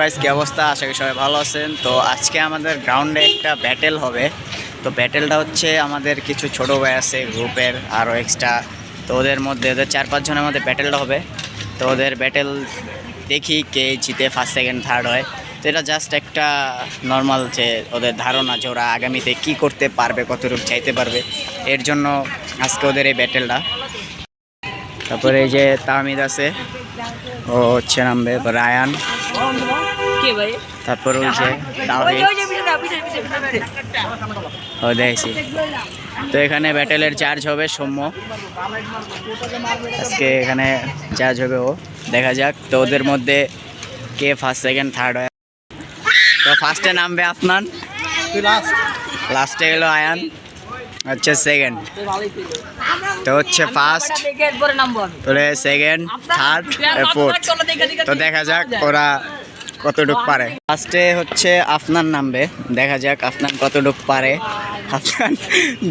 Guys কি অবস্থা, আশা করি সবাই ভালো আছেন। তো আজকে আমাদের গ্রাউন্ডে একটা ব্যাটেল হবে। তো ব্যাটেলটা হচ্ছে আমাদের কিছু ছোট ভাই আছে গ্রুপের আরও এক্সট্রা, তো ওদের মধ্যে ওদের 4-5 জনের মধ্যে ব্যাটেলটা হবে। তো ওদের ব্যাটেল দেখি কে জিতে, ফার্স্ট সেকেন্ড থার্ড হয়। তো এটা জাস্ট একটা নর্মাল যে ওদের ধারণা যে ওরা আগামীতে কী করতে পারবে, কতটুকু চাইতে পারবে, এর জন্য আজকে ওদের এই ব্যাটেলটা। তারপরে এই যে তাহমিদ আছে, ও হচ্ছে নামবে রায়ান, তারপর ওই যে ও দেখছি। তো এখানে ব্যাটেলের চার্জ হবে সৌম্য, আজকে এখানে চার্জ হবে ও। দেখা যাক তো ওদের মধ্যে কে ফার্স্ট সেকেন্ড থার্ড হয়। তো ফার্স্টে নামবে আফনান, লাস্টে এলো আয়ান, হচ্ছে সেকেন্ড। তো হচ্ছে ফার্স্ট, তারপরে সেকেন্ড, থার্ড, ফোর্থ। তো দেখা যাক ওরা কতটুক পারে। ফার্স্টে হচ্ছে আফনান নামবে, দেখা যাক আফনান কতটুক পারে। আফনান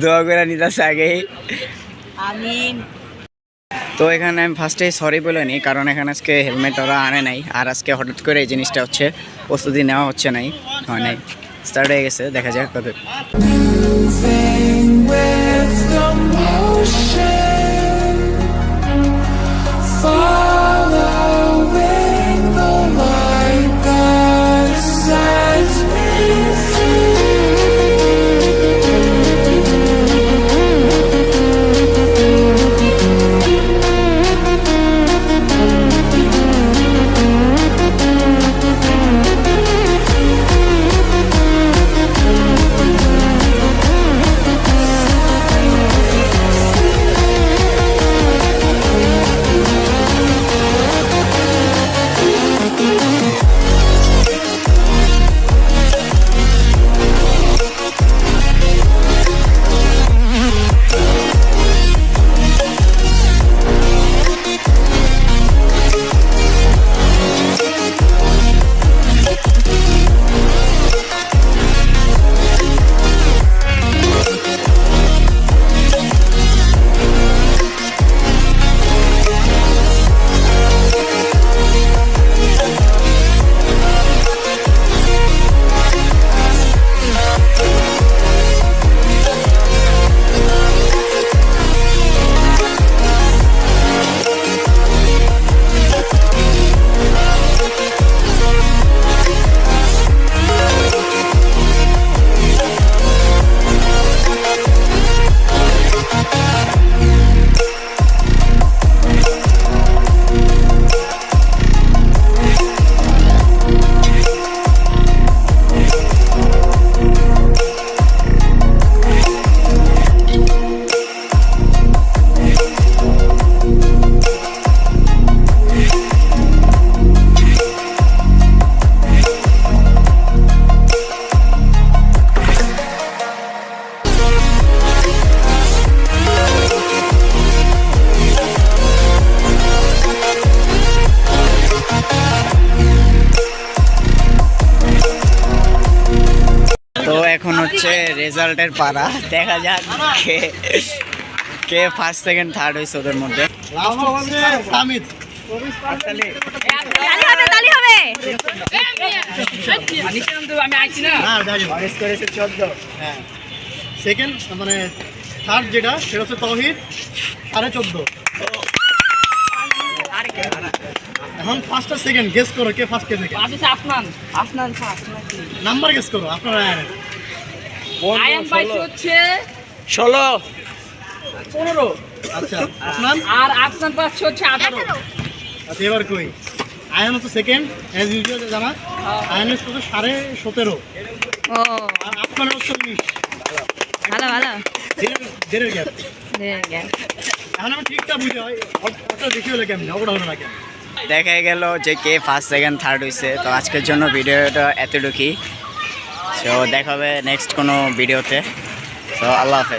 দোয়া করে নিতেছে আগেই। তো এখানে আমি ফার্স্টে সরি বলে নিই, কারণ এখানে আজকে হেলমেট ওরা আনে নাই, আর আজকে হঠাৎ করে এই জিনিসটা হচ্ছে প্রস্তুতি নেওয়া হচ্ছে নাই, হয় নাই, স্টার্ট হয়ে গেছে। দেখা যাক কত। তো এখন হচ্ছে রেজাল্টের পাড়া, দেখা যাক কে কে ফার্স্ট সেকেন্ড থার্ড হয়েছে ওদের মধ্যে। সেকেন্ড মানে থার্ড যেটা সেটা হচ্ছে তৌহিদ 14.5। এখন ফার্স্ট আর সেকেন্ড গেস করো কে ফার্স্ট কে সেকেন্ড। আফনান, আফনান ফার্স্ট নাকি? নাম্বার গেস করো আপনারা। আয়ান পাইছে হচ্ছে 16, 15। আচ্ছা আফনান আর আফনান পাইছে হচ্ছে 18। আচ্ছা এবার কই আয়ান হচ্ছে সেকেন্ড অ্যাজ ইউজুয়াল জানা। আয়ান হচ্ছে 17.5 ও আর আফনান হচ্ছে 19। ভালো ভালো দেড়ের গ্যাপ। দেন এখন আমি ঠিকটা বুঝে হয় অতটা বেশি হলে কেমন ওটা হলো না কেন। দেখা গেল যে কে ফার্স্ট সেকেন্ড থার্ড হয়েছে। তো আজকের জন্য ভিডিওটা এতটুকুই। তো দেখা হবে নেক্সট কোনো ভিডিওতে। তো আল্লাহ হাফেজ।